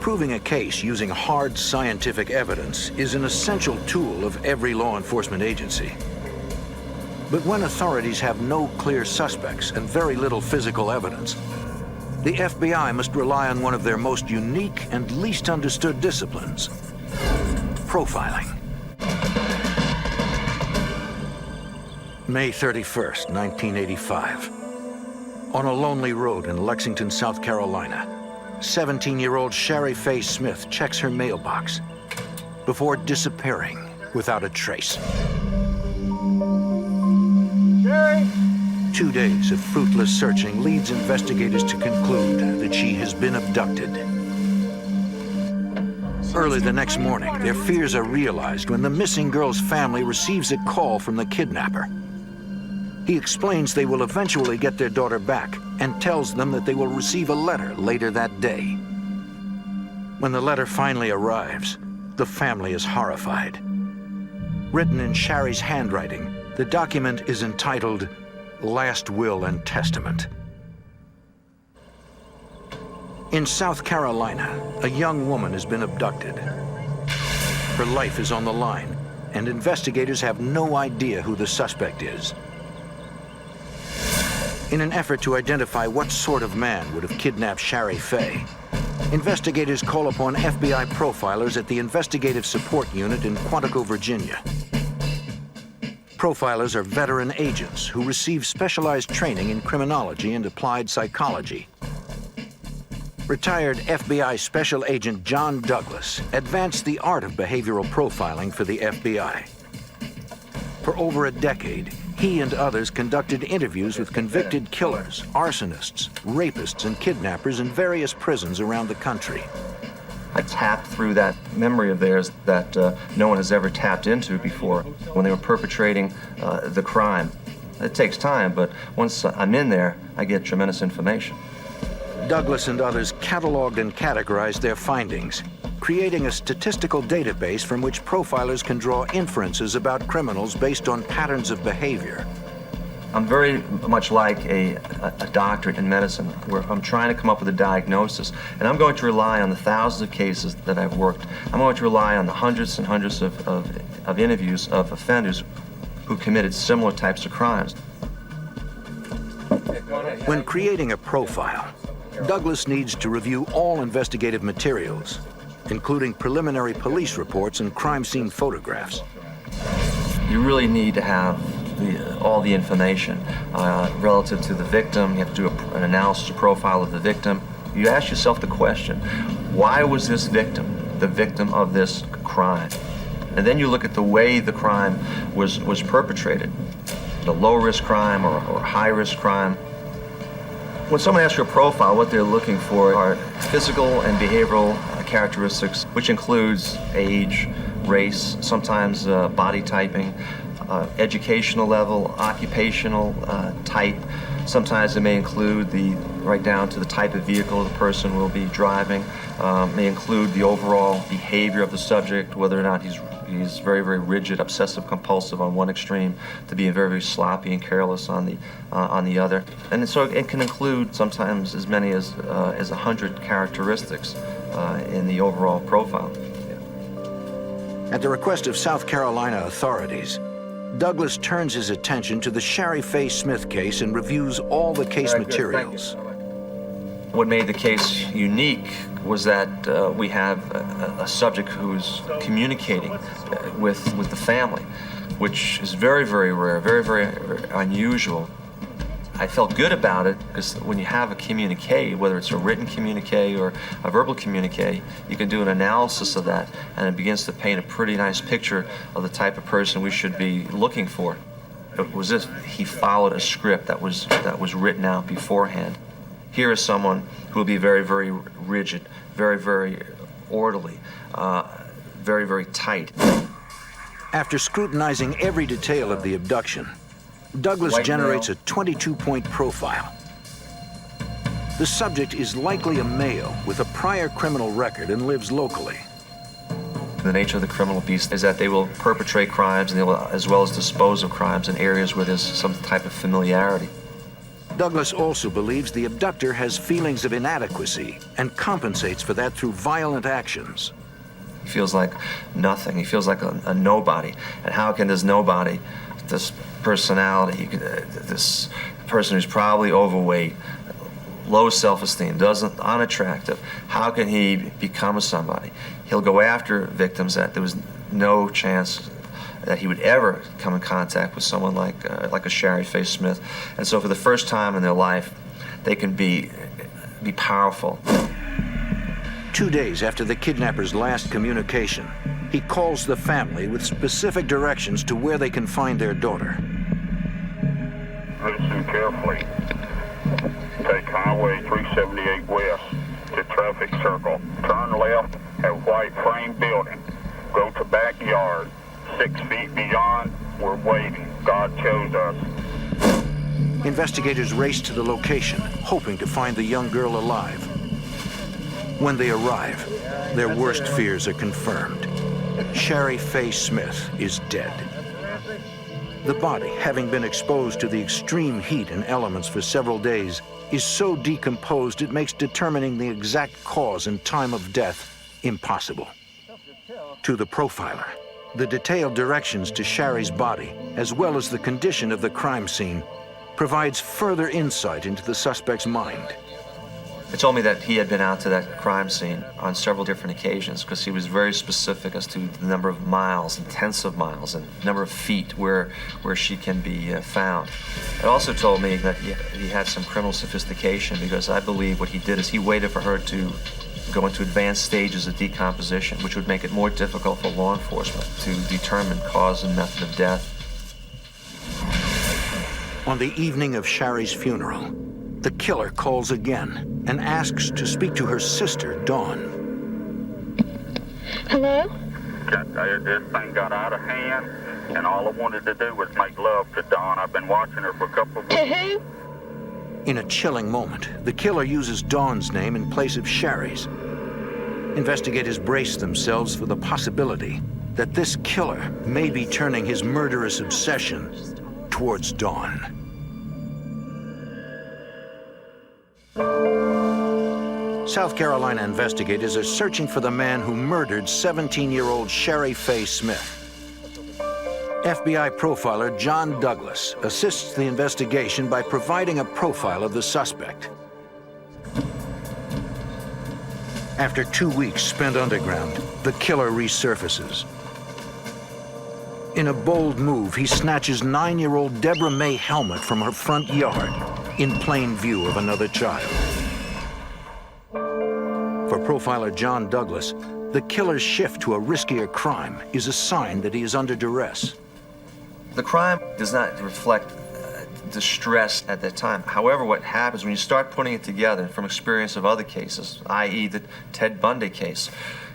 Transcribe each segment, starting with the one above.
Proving a case using hard scientific evidence is an essential tool of every law enforcement agency. But when authorities have no clear suspects and very little physical evidence, the FBI must rely on one of their most unique and least understood disciplines: profiling. May 31st, 1985. On a lonely road in Lexington, South Carolina, 17-year-old Sherry Faye Smith checks her mailbox before disappearing without a trace. Sherry! 2 days of fruitless searching leads investigators to conclude that she has been abducted. Early the next morning, their fears are realized when the missing girl's family receives a call from the kidnapper. He explains they will eventually get their daughter back and tells them that they will receive a letter later that day. When the letter finally arrives, the family is horrified. Written in Sherry's handwriting, the document is entitled Last Will and Testament. In South Carolina, a young woman has been abducted. Her life is on the line, and investigators have no idea who the suspect is. In an effort to identify what sort of man would have kidnapped Sherry Faye, investigators call upon FBI profilers at the Investigative Support Unit in Quantico, Virginia. Profilers are veteran agents who receive specialized training in criminology and applied psychology. Retired FBI Special Agent John Douglas advanced the art of behavioral profiling for the FBI. For over a decade, he and others conducted interviews with convicted killers, arsonists, rapists, and kidnappers in various prisons around the country. I tapped through that memory of theirs that no one has ever tapped into before when they were perpetrating the crime. It takes time, but once I'm in there, I get tremendous information. Douglas and others cataloged and categorized their findings, creating a statistical database from which profilers can draw inferences about criminals based on patterns of behavior. I'm very much like a doctorate in medicine, where I'm trying to come up with a diagnosis, and I'm going to rely on the thousands of cases that I've worked. I'm going to rely on the hundreds and hundreds of interviews of offenders who committed similar types of crimes. When creating a profile, Douglas needs to review all investigative materials, including preliminary police reports and crime scene photographs. You really need to have all the information relative to the victim. You have to do an analysis or profile of the victim. You ask yourself the question, why was this victim the victim of this crime? And then you look at the way the crime was perpetrated, the low-risk crime or high-risk crime. When someone asks for a profile, what they're looking for are physical and behavioral characteristics, which includes age, race, sometimes body typing, educational level, occupational type. Sometimes it may include right down to the type of vehicle the person will be driving, may include the overall behavior of the subject, whether or not he's very, very rigid, obsessive compulsive on one extreme, to being very, very sloppy and careless on the other. And so it can include sometimes as many as 100 characteristics in the overall profile. At the request of South Carolina authorities, Douglas turns his attention to the Sherry Faye Smith case and reviews all the case materials. What made the case unique was that we have a subject who's communicating with the family, which is very, very rare, very, very unusual. I felt good about it because when you have a communique, whether it's a written communique or a verbal communique, you can do an analysis of that, and it begins to paint a pretty nice picture of the type of person we should be looking for. It was as if he followed a script that was written out beforehand. Here is someone who will be very, very rigid, very, very orderly, very, very tight. After scrutinizing every detail of the abduction, Douglas generates a 22-point profile. The subject is likely a male with a prior criminal record and lives locally. The nature of the criminal beast is that they will perpetrate crimes and they will, as well as dispose of crimes in areas where there's some type of familiarity. Douglas also believes the abductor has feelings of inadequacy and compensates for that through violent actions. He feels like nothing. He feels like a nobody. And how can this nobody, this personality, this person who's probably overweight, low self-esteem, unattractive, how can he become somebody? He'll go after victims that there was no chance that he would ever come in contact with someone like a Shari Faye Smith. And so for the first time in their life, they can be powerful. 2 days after the kidnapper's last communication, he calls the family with specific directions to where they can find their daughter. Listen carefully. Take Highway 378 west to traffic circle. Turn left at white frame building. Go to backyard. 6 feet beyond, we're waiting. God chose us. Investigators race to the location, hoping to find the young girl alive. When they arrive, their worst fears are confirmed. Shari Faye Smith is dead. The body, having been exposed to the extreme heat and elements for several days, is so decomposed it makes determining the exact cause and time of death impossible. To the profiler, the detailed directions to Shari's body, as well as the condition of the crime scene, provides further insight into the suspect's mind. They told me that he had been out to that crime scene on several different occasions because he was very specific as to the number of miles and tenths of miles and number of feet where she can be found. It also told me that he had some criminal sophistication, because I believe what he did is he waited for her to go into advanced stages of decomposition, which would make it more difficult for law enforcement to determine cause and method of death. On the evening of Shari's funeral, the killer calls again and asks to speak to her sister, Dawn. Hello? This thing got out of hand, and all I wanted to do was make love to Dawn. I've been watching her for a couple of weeks. To who? In a chilling moment, the killer uses Dawn's name in place of Shari's. Investigators brace themselves for the possibility that this killer may be turning his murderous obsession towards Dawn. South Carolina investigators are searching for the man who murdered 17-year-old Shari Faye Smith. FBI profiler John Douglas assists the investigation by providing a profile of the suspect. After 2 weeks spent underground, the killer resurfaces. In a bold move, he snatches 9-year-old Deborah May Helmet from her front yard in plain view of another child. For profiler John Douglas, the killer's shift to a riskier crime is a sign that he is under duress. The crime does not reflect distress at that time. However, what happens when you start putting it together from experience of other cases, i.e. the Ted Bundy case,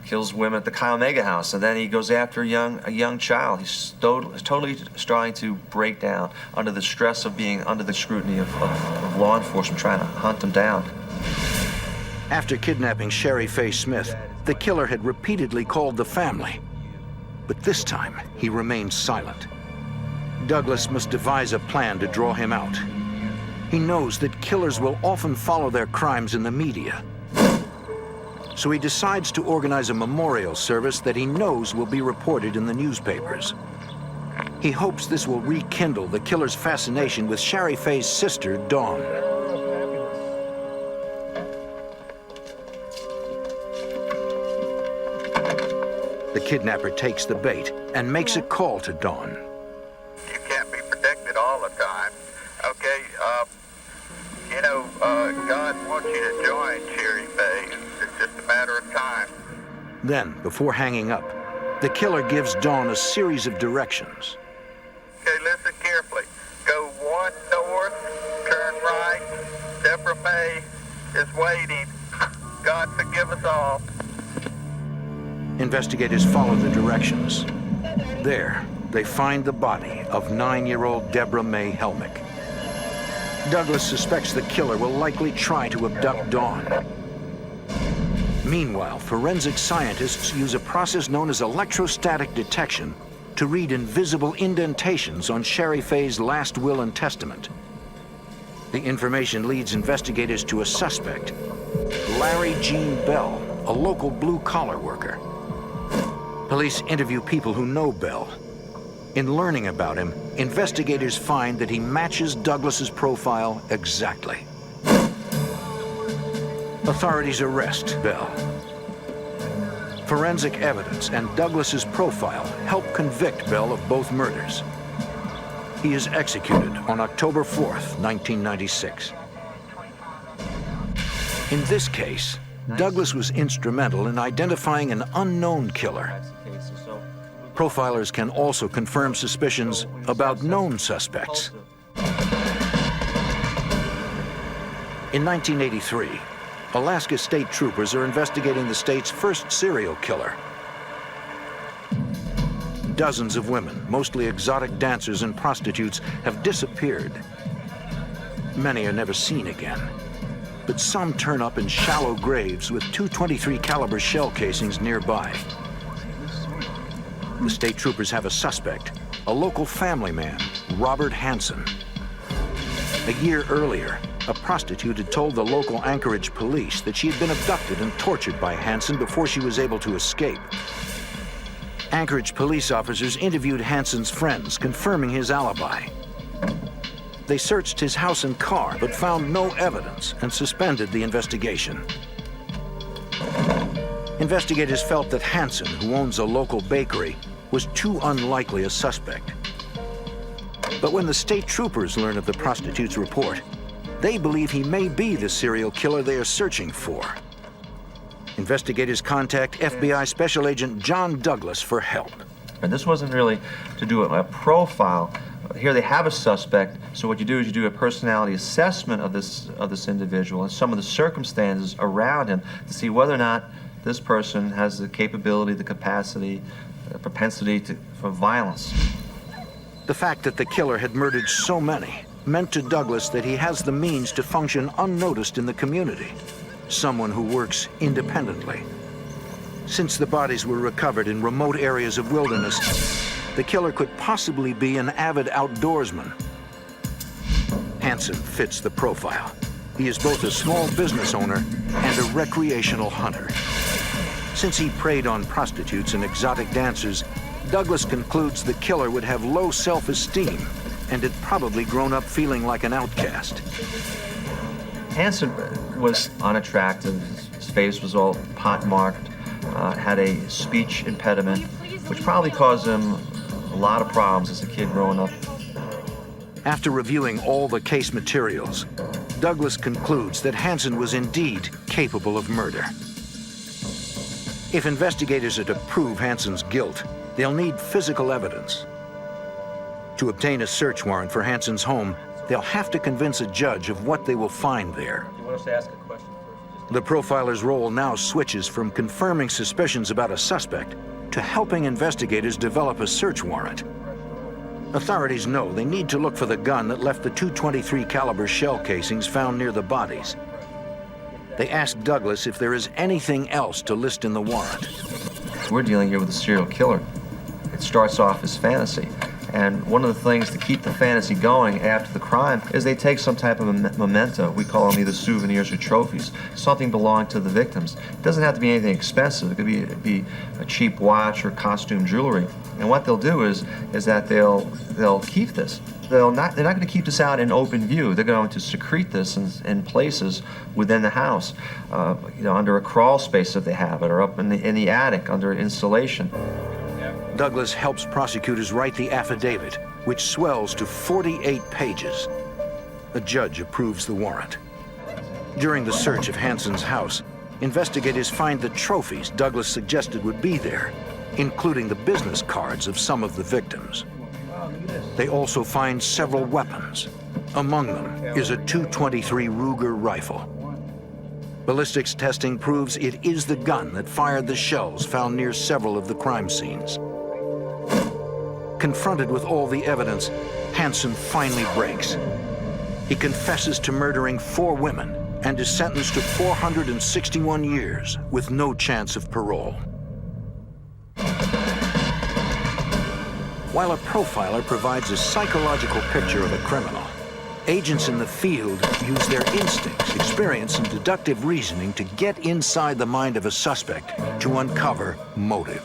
kills women at the Chi Omega house, and then he goes after a young child. He's totally starting to break down under the stress of being under the scrutiny of law enforcement trying to hunt him down. After kidnapping Shari Faye Smith, the killer had repeatedly called the family. But this time, he remained silent. Douglas must devise a plan to draw him out. He knows that killers will often follow their crimes in the media. So he decides to organize a memorial service that he knows will be reported in the newspapers. He hopes this will rekindle the killer's fascination with Shari Faye's sister, Dawn. The kidnapper takes the bait and makes a call to Dawn. You can't be protected all the time. Okay, God wants you to join Shari Faye. It's just a matter of time. Then, before hanging up, the killer gives Dawn a series of directions. Okay, listen carefully. Go 1 north, turn right. Deborah May is waiting. God forgive us all. Investigators follow the directions. There, they find the body of 9-year-old Deborah May Helmick. Douglas suspects the killer will likely try to abduct Dawn. Meanwhile, forensic scientists use a process known as electrostatic detection to read invisible indentations on Shari Faye's last will and testament. The information leads investigators to a suspect, Larry Gene Bell, a local blue-collar worker. Police interview people who know Bell. In learning about him, investigators find that he matches Douglas's profile exactly. Authorities arrest Bell. Forensic evidence and Douglas's profile help convict Bell of both murders. He is executed on October 4th, 1996. In this case, Douglas was instrumental in identifying an unknown killer. Profilers can also confirm suspicions about known suspects. In 1983, Alaska state troopers are investigating the state's first serial killer. Dozens of women, mostly exotic dancers and prostitutes, have disappeared. Many are never seen again, but some turn up in shallow graves with .223 caliber shell casings nearby. The state troopers have a suspect, a local family man, Robert Hansen. A year earlier, a prostitute had told the local Anchorage police that she had been abducted and tortured by Hansen before she was able to escape. Anchorage police officers interviewed Hansen's friends, confirming his alibi. They searched his house and car, but found no evidence and suspended the investigation. Investigators felt that Hansen, who owns a local bakery, was too unlikely a suspect. But when the state troopers learn of the prostitute's report, they believe he may be the serial killer they are searching for. Investigators contact FBI Special Agent John Douglas for help. And this wasn't really to do a profile. Here they have a suspect, so what you do is you do a personality assessment of this individual and some of the circumstances around him to see whether or not this person has the capability, the capacity, the propensity for violence. The fact that the killer had murdered so many meant to Douglas that he has the means to function unnoticed in the community, someone who works independently. Since the bodies were recovered in remote areas of wilderness, the killer could possibly be an avid outdoorsman. Hansen fits the profile. He is both a small business owner and a recreational hunter. Since he preyed on prostitutes and exotic dancers, Douglas concludes the killer would have low self-esteem and had probably grown up feeling like an outcast. Hansen was unattractive. His face was all pockmarked, had a speech impediment, which probably caused him a lot of problems as a kid growing up. After reviewing all the case materials, Douglas concludes that Hansen was indeed capable of murder. If investigators are to prove Hansen's guilt, they'll need physical evidence. To obtain a search warrant for Hansen's home, they'll have to convince a judge of what they will find there. You want us to ask a question first? The profiler's role now switches from confirming suspicions about a suspect to helping investigators develop a search warrant. Authorities know they need to look for the gun that left the .223 caliber shell casings found near the bodies. They ask Douglas if there is anything else to list in the warrant. We're dealing here with a serial killer. It starts off as fantasy. And one of the things to keep the fantasy going after the crime is they take some type of a memento. We call them either souvenirs or trophies, something belonging to the victims. It doesn't have to be anything expensive. It could be a cheap watch or costume jewelry. And what they'll do is that they'll keep this. They're not going to keep this out in open view. They're going to secrete this in places within the house, under a crawl space if they have it, or up in the attic under insulation. Douglas helps prosecutors write the affidavit, which swells to 48 pages. A judge approves the warrant. During the search of Hansen's house, investigators find the trophies Douglas suggested would be there, including the business cards of some of the victims. They also find several weapons. Among them is a .223 Ruger rifle. Ballistics testing proves it is the gun that fired the shells found near several of the crime scenes. Confronted with all the evidence, Hansen finally breaks. He confesses to murdering 4 women and is sentenced to 461 years with no chance of parole. While a profiler provides a psychological picture of a criminal, Agents in the field use their instincts, experience, and deductive reasoning to get inside the mind of a suspect to uncover motive.